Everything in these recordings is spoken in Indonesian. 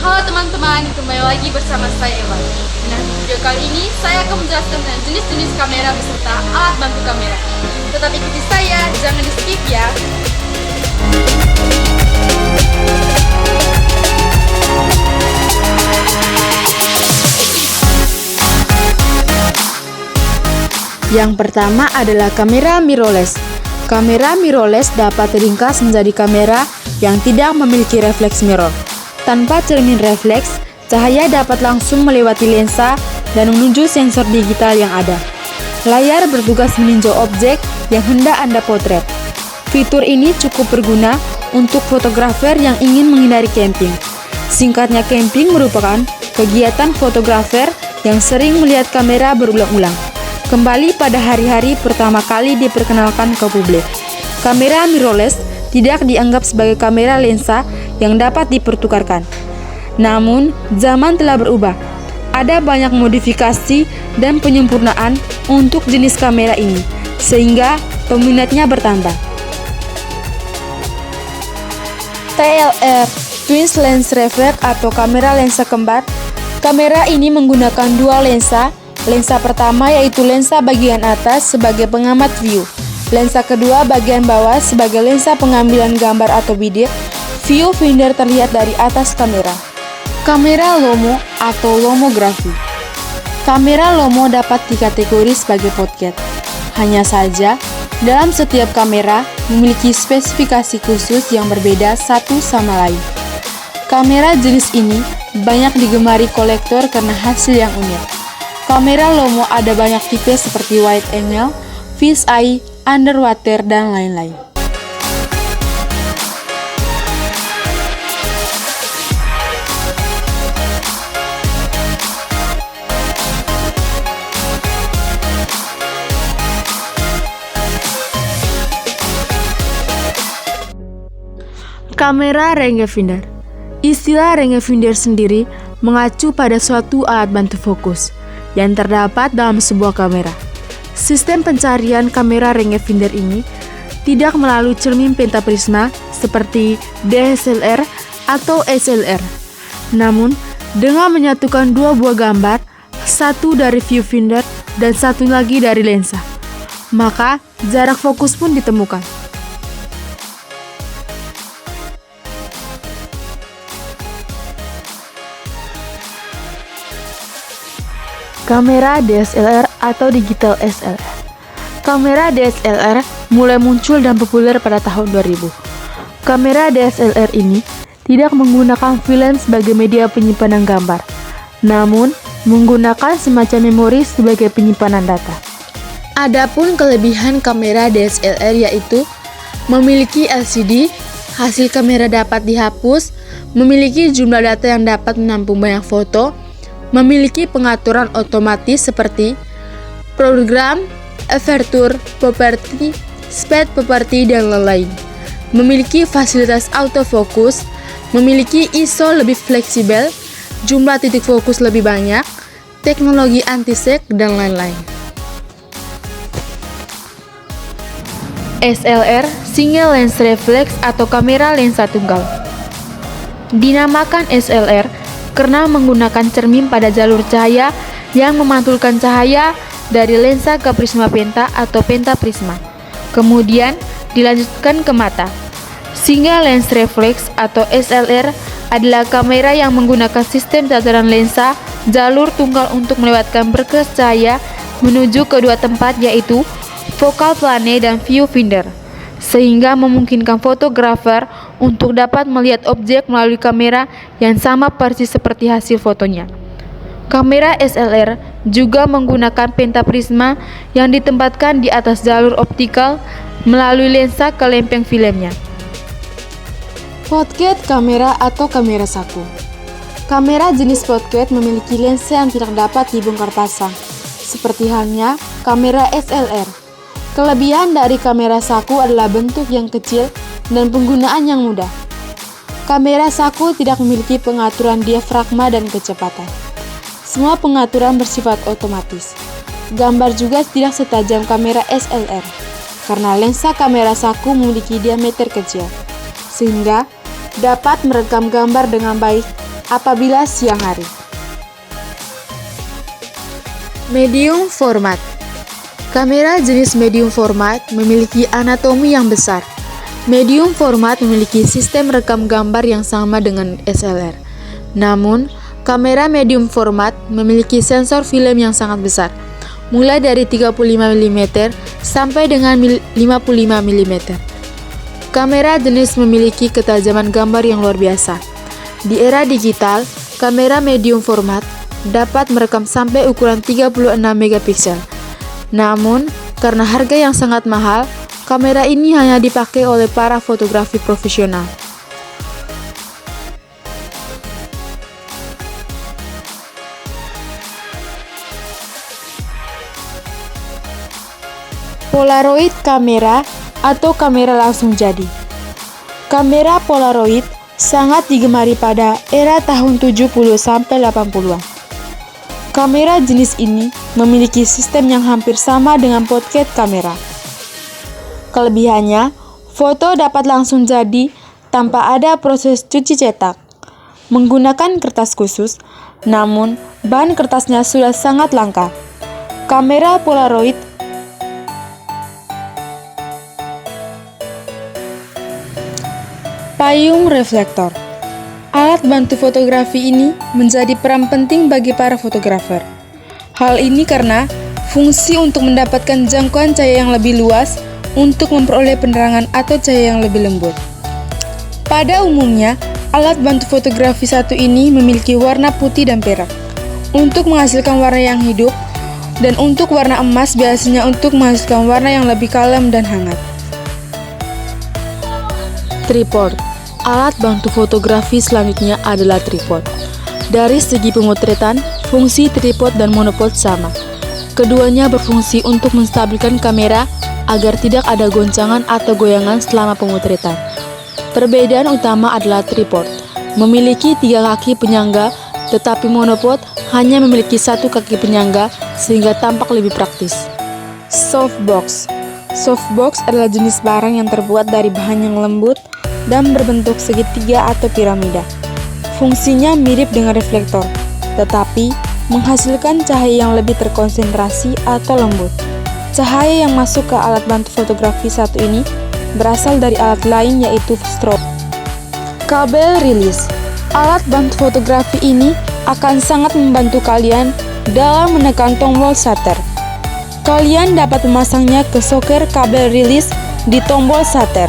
Halo teman-teman, kembali lagi bersama saya Ewan. Nah, di video kali ini saya akan menjelaskan tentang jenis-jenis kamera beserta alat bantu kamera. Tetap ikuti saya, jangan di skip ya. Yang pertama adalah kamera mirrorless. Kamera mirrorless dapat ringkas menjadi kamera yang tidak memiliki refleks mirror. Tanpa cermin refleks, cahaya dapat langsung melewati lensa dan menuju sensor digital yang ada. Layar bertugas meninjau objek yang hendak Anda potret. Fitur ini cukup berguna untuk fotografer yang ingin menghindari camping. Singkatnya, camping merupakan kegiatan fotografer yang sering melihat kamera berulang-ulang. Kembali pada hari-hari pertama kali diperkenalkan ke publik, kamera mirrorless tidak dianggap sebagai kamera lensa yang dapat dipertukarkan. Namun, zaman telah berubah. Ada banyak modifikasi dan penyempurnaan untuk jenis kamera ini, sehingga peminatnya bertambah. TLR, Twin Lens Reflex atau kamera lensa kembar. Kamera ini menggunakan dua lensa. Lensa pertama yaitu lensa bagian atas sebagai pengamat view. Lensa kedua bagian bawah sebagai lensa pengambilan gambar atau video. Viewfinder terlihat dari atas kamera. Kamera LOMO atau lomografi. Kamera LOMO dapat dikategori sebagai podcast. Hanya saja, dalam setiap kamera memiliki spesifikasi khusus yang berbeda satu sama lain. Kamera jenis ini banyak digemari kolektor karena hasil yang unik. Kamera LOMO ada banyak tipe seperti wide angle, fish eye, underwater, dan lain-lain. Kamera rangefinder. Istilah rangefinder sendiri mengacu pada suatu alat bantu fokus yang terdapat dalam sebuah kamera. Sistem pencarian kamera rangefinder ini tidak melalui cermin pentaprisma seperti DSLR atau SLR. Namun, dengan menyatukan dua buah gambar, satu dari viewfinder dan satu lagi dari lensa, maka jarak fokus pun ditemukan. Kamera DSLR atau Digital SLR. Kamera DSLR mulai muncul dan populer pada tahun 2000. Kamera DSLR ini tidak menggunakan film sebagai media penyimpanan gambar, namun menggunakan semacam memori sebagai penyimpanan data. Adapun kelebihan kamera DSLR yaitu memiliki LCD, hasil kamera dapat dihapus, memiliki jumlah data yang dapat menampung banyak foto, memiliki pengaturan otomatis seperti program, aperture, property, speed property, dan lain-lain. Memiliki fasilitas autofocus, memiliki ISO lebih fleksibel, jumlah titik fokus lebih banyak, teknologi anti-shake, dan lain-lain. SLR, Single Lens Reflex atau kamera lensa tunggal. Dinamakan SLR karena menggunakan cermin pada jalur cahaya yang memantulkan cahaya dari lensa ke prisma penta atau pentaprisma, kemudian dilanjutkan ke mata. Single Lens Reflex atau SLR adalah kamera yang menggunakan sistem tataran lensa jalur tunggal untuk melewatkan berkas cahaya menuju kedua tempat yaitu focal plane dan viewfinder, sehingga memungkinkan fotografer untuk dapat melihat objek melalui kamera yang sama persis seperti hasil fotonya. Kamera SLR juga menggunakan pentaprisma yang ditempatkan di atas jalur optikal melalui lensa ke lempeng filmnya. Podcast kamera atau kamera saku. Kamera jenis podcast memiliki lensa yang tidak dapat dibongkar pasang, seperti halnya kamera SLR. Kelebihan dari kamera saku adalah bentuk yang kecil dan penggunaan yang mudah. Kamera saku tidak memiliki pengaturan diafragma dan kecepatan. Semua pengaturan bersifat otomatis. Gambar juga tidak setajam kamera SLR, karena lensa kamera saku memiliki diameter kecil, sehingga dapat merekam gambar dengan baik apabila siang hari. Medium format. Kamera jenis medium format memiliki anatomi yang besar. Medium format memiliki sistem rekam gambar yang sama dengan SLR. Namun, kamera medium format memiliki sensor film yang sangat besar, mulai dari 35 mm sampai dengan 55 mm. Kamera jenis memiliki ketajaman gambar yang luar biasa. Di era digital, kamera medium format dapat merekam sampai ukuran 36 megapiksel. Namun, karena harga yang sangat mahal, kamera ini hanya dipakai oleh para fotografi profesional. Polaroid kamera atau kamera langsung jadi. Kamera Polaroid sangat digemari pada era tahun 70 sampai 80-an. Kamera jenis ini memiliki sistem yang hampir sama dengan portrait kamera. Kelebihannya, foto dapat langsung jadi tanpa ada proses cuci cetak. Menggunakan kertas khusus, namun bahan kertasnya sudah sangat langka. Kamera Polaroid payung reflektor. Alat bantu fotografi ini menjadi peran penting bagi para fotografer. Hal ini karena fungsi untuk mendapatkan jangkauan cahaya yang lebih luas untuk memperoleh penerangan atau cahaya yang lebih lembut. Pada umumnya, alat bantu fotografi satu ini memiliki warna putih dan perak untuk menghasilkan warna yang hidup, dan untuk warna emas biasanya untuk menghasilkan warna yang lebih kalem dan hangat. Tripod. Alat bantu fotografi selanjutnya adalah tripod. Dari segi pemotretan, fungsi tripod dan monopod sama. Keduanya berfungsi untuk menstabilkan kamera agar tidak ada goncangan atau goyangan selama pemotretan. Perbedaan utama adalah tripod memiliki 3 kaki penyangga, tetapi monopod hanya memiliki 1 kaki penyangga sehingga tampak lebih praktis. Softbox. Softbox adalah jenis barang yang terbuat dari bahan yang lembut dan berbentuk segitiga atau piramida. Fungsinya mirip dengan reflektor, tetapi menghasilkan cahaya yang lebih terkonsentrasi atau lembut. Cahaya yang masuk ke alat bantu fotografi satu ini berasal dari alat lain, yaitu strobe. Kabel rilis. Alat bantu fotografi ini akan sangat membantu kalian dalam menekan tombol shutter. Kalian dapat memasangnya ke soket kabel rilis di tombol shutter.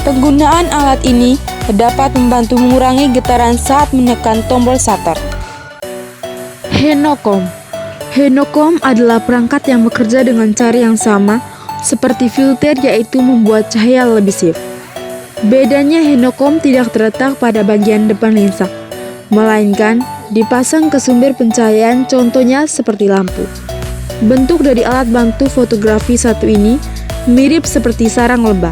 Penggunaan alat ini dapat membantu mengurangi getaran saat menekan tombol shutter. Henochrome. Henochrome adalah perangkat yang bekerja dengan cara yang sama seperti filter, yaitu membuat cahaya lebih safe. Bedanya, henochrome tidak terletak pada bagian depan lensa, melainkan dipasang ke sumber pencahayaan, contohnya seperti lampu. Bentuk dari alat bantu fotografi satu ini mirip seperti sarang lebah.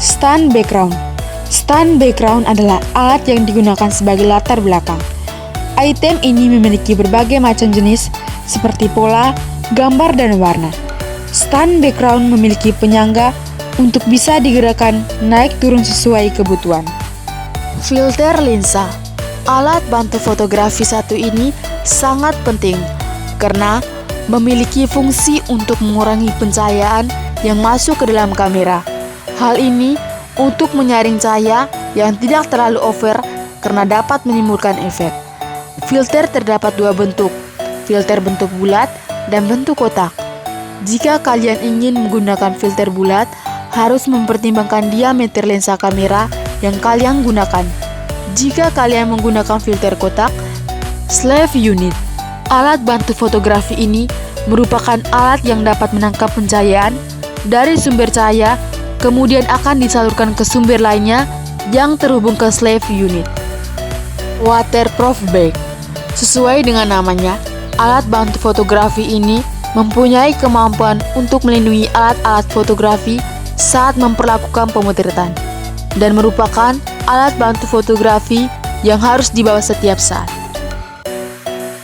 Stand background. Stand background adalah alat yang digunakan sebagai latar belakang. Item ini memiliki berbagai macam jenis seperti pola, gambar, dan warna. Stand background memiliki penyangga untuk bisa digerakkan naik turun sesuai kebutuhan. Filter lensa. Alat bantu fotografi satu ini sangat penting karena memiliki fungsi untuk mengurangi pencahayaan yang masuk ke dalam kamera. Hal ini untuk menyaring cahaya yang tidak terlalu over karena dapat menimbulkan efek. Filter terdapat 2 bentuk, filter bentuk bulat dan bentuk kotak. Jika kalian ingin menggunakan filter bulat, harus mempertimbangkan diameter lensa kamera yang kalian gunakan. Jika kalian menggunakan filter kotak, slave unit. Alat bantu fotografi ini merupakan alat yang dapat menangkap pencahayaan dari sumber cahaya, kemudian akan disalurkan ke sumber lainnya yang terhubung ke slave unit. Waterproof bag. Sesuai dengan namanya, alat bantu fotografi ini mempunyai kemampuan untuk melindungi alat-alat fotografi saat memperlakukan pemotretan, dan merupakan alat bantu fotografi yang harus dibawa setiap saat.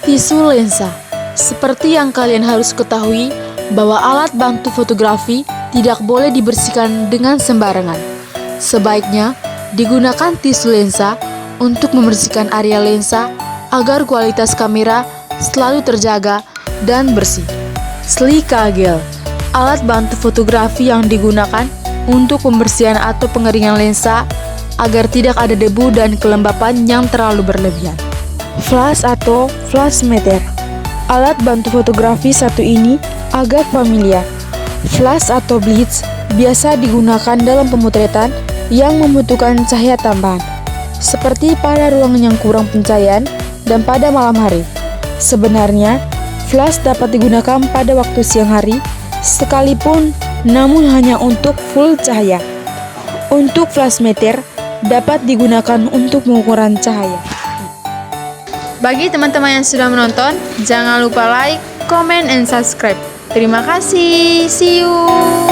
Tisu lensa. Seperti yang kalian harus ketahui bahwa alat bantu fotografi tidak boleh dibersihkan dengan sembarangan. Sebaiknya digunakan tisu lensa untuk membersihkan area lensa agar kualitas kamera selalu terjaga dan bersih. Silica gel, alat bantu fotografi yang digunakan untuk pembersihan atau pengeringan lensa agar tidak ada debu dan kelembapan yang terlalu berlebihan. Flash atau flash meter, alat bantu fotografi satu ini agak familiar. Flash atau blitz biasa digunakan dalam pemotretan yang membutuhkan cahaya tambahan, seperti pada ruangan yang kurang pencahayaan dan pada malam hari. Sebenarnya, flash dapat digunakan pada waktu siang hari sekalipun, namun hanya untuk full cahaya. Untuk flash meter dapat digunakan untuk pengukuran cahaya. Bagi teman-teman yang sudah menonton, jangan lupa like, comment, and subscribe. Terima kasih. See you.